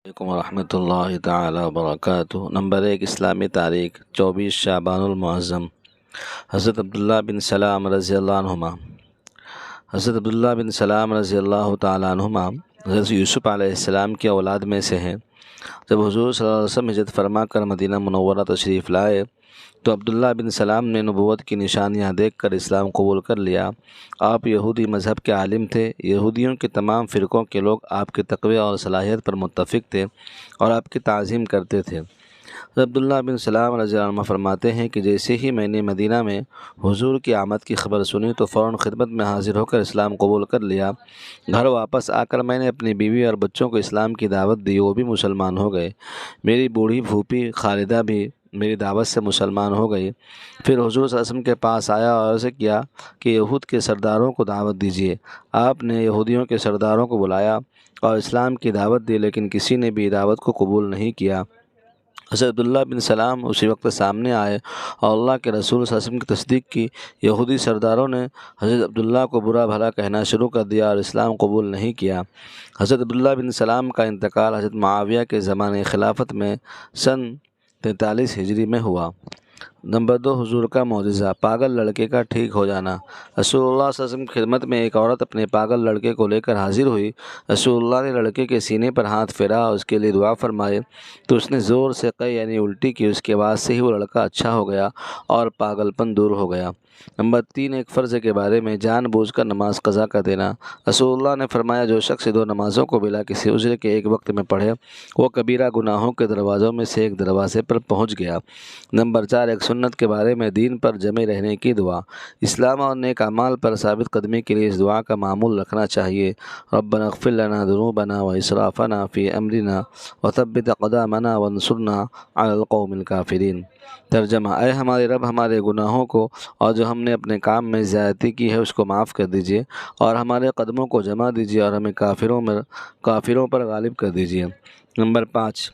علیکم ورحمۃ اللہ تعالی وبرکاتہ۔ نمبر 1 اسلامی تاریخ 24 شعبان المعظم۔ حضرت عبداللہ بن سلام رضی اللہ عنہما تعالیٰ عنہما حضرت یوسف علیہ السلام کی اولاد میں سے ہیں۔ جب حضور صلی اللہ علیہ وسلم ہجرت فرما کر مدینہ منورہ تشریف لائے تو عبداللہ بن سلام نے نبوت کی نشانیاں دیکھ کر اسلام قبول کر لیا۔ آپ یہودی مذہب کے عالم تھے۔ یہودیوں کے تمام فرقوں کے لوگ آپ کے تقوی اور صلاحیت پر متفق تھے اور آپ کی تعظیم کرتے تھے۔ عبداللہ بن سلام رضی اللہ عنہ فرماتے ہیں کہ جیسے ہی میں نے مدینہ میں حضور کی آمد کی خبر سنی تو فوراً خدمت میں حاضر ہو کر اسلام قبول کر لیا۔ گھر واپس آ کر میں نے اپنی بیوی اور بچوں کو اسلام کی دعوت دی، وہ بھی مسلمان ہو گئے۔ میری بوڑھی پھوپھی خالدہ بھی میری دعوت سے مسلمان ہو گئی۔ پھر حضور صلی اللہ علیہ وسلم کے پاس آیا اور عرض کیا کہ یہود کے سرداروں کو دعوت دیجیے۔ آپ نے یہودیوں کے سرداروں کو بلایا اور اسلام کی دعوت دی، لیکن کسی نے بھی دعوت کو قبول نہیں کیا۔ حضرت عبداللہ بن سلام اسی وقت سامنے آئے اور اللہ کے رسول صلی اللہ علیہ وسلم کی تصدیق کی۔ یہودی سرداروں نے حضرت عبداللہ کو برا بھلا کہنا شروع کر دیا اور اسلام قبول نہیں کیا۔ حضرت عبداللہ بن سلام کا انتقال حضرت معاویہ کے زمانے خلافت میں سن 43 ہجری میں ہوا۔ نمبر 2 حضور کا معجزہ، پاگل لڑکے کا ٹھیک ہو جانا۔ رسول اللہ صلی اللہ علیہ وسلم کی خدمت میں ایک عورت اپنے پاگل لڑکے کو لے کر حاضر ہوئی۔ رسول اللہ نے لڑکے کے سینے پر ہاتھ پھیرا اور اس کے لیے دعا فرمائے تو اس نے زور سے قے یعنی الٹی کی۔ اس کے بعد سے ہی وہ لڑکا اچھا ہو گیا اور پاگل پن دور ہو گیا۔ نمبر 3 ایک فرض کے بارے میں جان بوجھ کر نماز قضا کر دینا۔ رسول اللہ نے فرمایا جو شخص 2 نمازوں کو بلا کسی عذر کے ایک وقت میں پڑھے وہ کبیرہ گناہوں کے دروازوں میں سے ایک دروازے پر پہنچ گیا۔ نمبر 4 ایک سنت کے بارے میں دین پر جمے رہنے کی دعا۔ اسلام اور نیک اعمال پر ثابت قدمی کے لیے اس دعا کا معمول رکھنا چاہیے۔ ربنا اغفر لنا ذنوبنا واسرافنا فی امرنا وثبت اقدامنا وانصرنا علی القوم الکافرین۔ ترجمہ، اے ہمارے رب ہمارے گناہوں کو اور جو ہم نے اپنے کام میں زیادتی کی ہے اس کو معاف کر دیجیے اور ہمارے قدموں کو جما دیجیے اور ہمیں کافروں پر غالب کر دیجیے۔ نمبر 5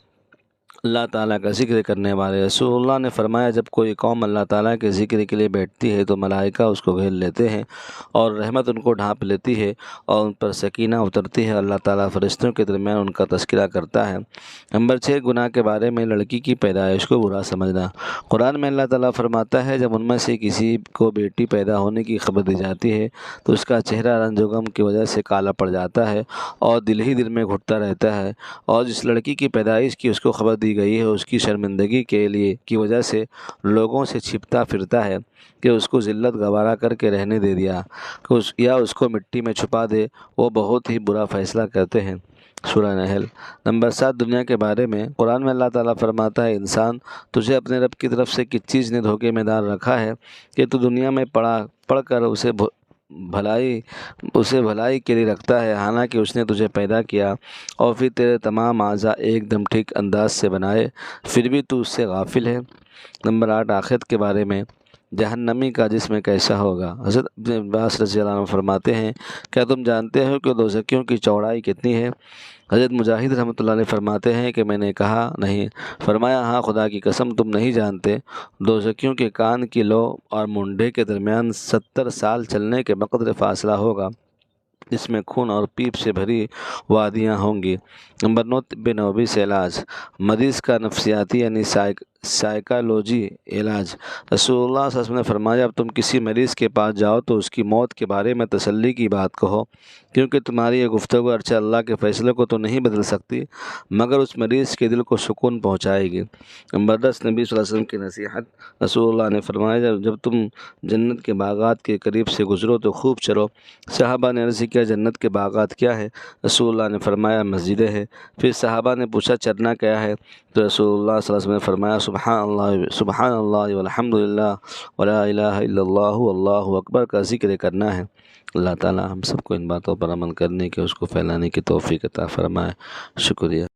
اللہ تعالیٰ کا ذکر کرنے والے۔ رسول اللہ نے فرمایا جب کوئی قوم اللہ تعالیٰ کے ذکر کے لیے بیٹھتی ہے تو ملائکہ اس کو گھیر لیتے ہیں اور رحمت ان کو ڈھانپ لیتی ہے اور ان پر سکینہ اترتی ہے۔ اللہ تعالیٰ فرشتوں کے درمیان ان کا تذکرہ کرتا ہے۔ نمبر 6 گناہ کے بارے میں لڑکی کی پیدائش کو برا سمجھنا۔ قرآن میں اللہ تعالیٰ فرماتا ہے جب ان میں سے کسی کو بیٹی پیدا ہونے کی خبر دی جاتی ہے تو اس کا چہرہ رنج و غم کی وجہ سے کالا پڑ جاتا ہے اور دل ہی دل میں گھٹتا رہتا ہے، اور جس لڑکی کی پیدائش کی اس کو خبر دی گئی ہے اس کی شرمندگی کی وجہ سے لوگوں سے چھپتا پھرتا ہے کہ اس کو ذلت گوارا کر کے رہنے دے دیا یا اس کو مٹی میں چھپا دے، وہ بہت ہی برا فیصلہ کرتے ہیں۔ سورہ نحل۔ نمبر 7 دنیا کے بارے میں۔ قرآن میں اللہ تعالیٰ فرماتا ہے انسان تجھے اپنے رب کی طرف سے کس چیز نے دھوکے میں ڈال رکھا ہے کہ تو دنیا میں پڑھ کر اسے بھلائی کے لیے رکھتا ہے، حالانکہ اس نے تجھے پیدا کیا اور پھر تیرے تمام اعضاء ایک دم ٹھیک انداز سے بنائے، پھر بھی تو اس سے غافل ہے۔ نمبر 8 آخرت کے بارے میں۔ جہنمی کا جسم کیسا ہوگا؟ حضرت ابن عباس رضی اللہ عنہ فرماتے ہیں کیا تم جانتے ہو کہ دوزخیوں کی چوڑائی کتنی ہے؟ حضرت مجاہد رحمۃ اللہ علیہ فرماتے ہیں کہ میں نے کہا نہیں، فرمایا ہاں خدا کی قسم تم نہیں جانتے، دوزخیوں کے کان کی لو اور منڈے کے درمیان 70 سال چلنے کے بقدر فاصلہ ہوگا، جس میں خون اور پیپ سے بھری وادیاں ہوں گی۔ نمبر 9 طب نبوی سے علاج۔ مریض کا نفسیاتی یعنی سائیکالوجی علاج۔ رسول اللہ صلی اللہ علیہ وسلم نے فرمایا اب تم کسی مریض کے پاس جاؤ تو اس کی موت کے بارے میں تسلی کی بات کہو، کیونکہ تمہاری یہ گفتگو اگرچہ اللہ کے فیصلے کو تو نہیں بدل سکتی مگر اس مریض کے دل کو سکون پہنچائے گی۔ نمبر 10 نبی صلی اللہ علیہ وسلم کی نصیحت۔ رسول اللہ نے فرمایا جب تم جنت کے باغات کے قریب سے گزرو تو خوب چلو۔ صحابہ نے عرض کیا جنت کے باغات کیا ہے؟ رسول اللہ نے فرمایا مسجدیں ہیں۔ پھر صحابہ نے پوچھا چرنا کیا ہے؟ تو رسول اللہ صلی اللہ علیہ وسلم نے فرمایا سبحان اللہ والحمد للہ ولا الہ الا اللہ واللہ اکبر کا ذکر کرنا ہے۔ اللہ تعالی ہم سب کو ان باتوں پر عمل کرنے کے، اس کو پھیلانے کی توفیق عطا فرمائے۔ شکریہ۔